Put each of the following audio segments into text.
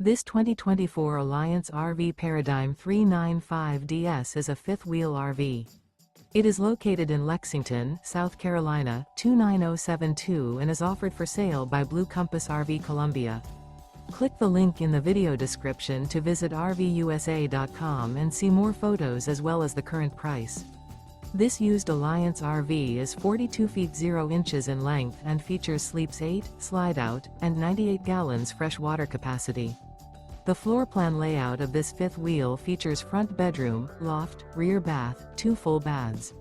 This 2024 Alliance RV Paradigm 395DS is a fifth-wheel RV. It is located in Lexington, South Carolina, 29072 and is offered for sale by Blue Compass RV Columbia. Click the link in the video description to visit RVUSA.com and see more photos as well as the current price. This used Alliance RV is 42 feet 0 inches in length and features sleeps 8, slide-out, and 98 gallons fresh water capacity. The floor plan layout of this fifth wheel features front bedroom, loft, rear bath, 2 full baths.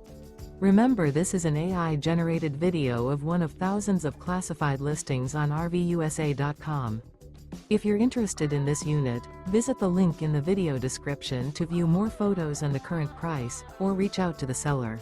Remember, this is an AI-generated video of one of thousands of classified listings on RVUSA.com. If you're interested in this unit, visit the link in the video description to view more photos and the current price, or reach out to the seller.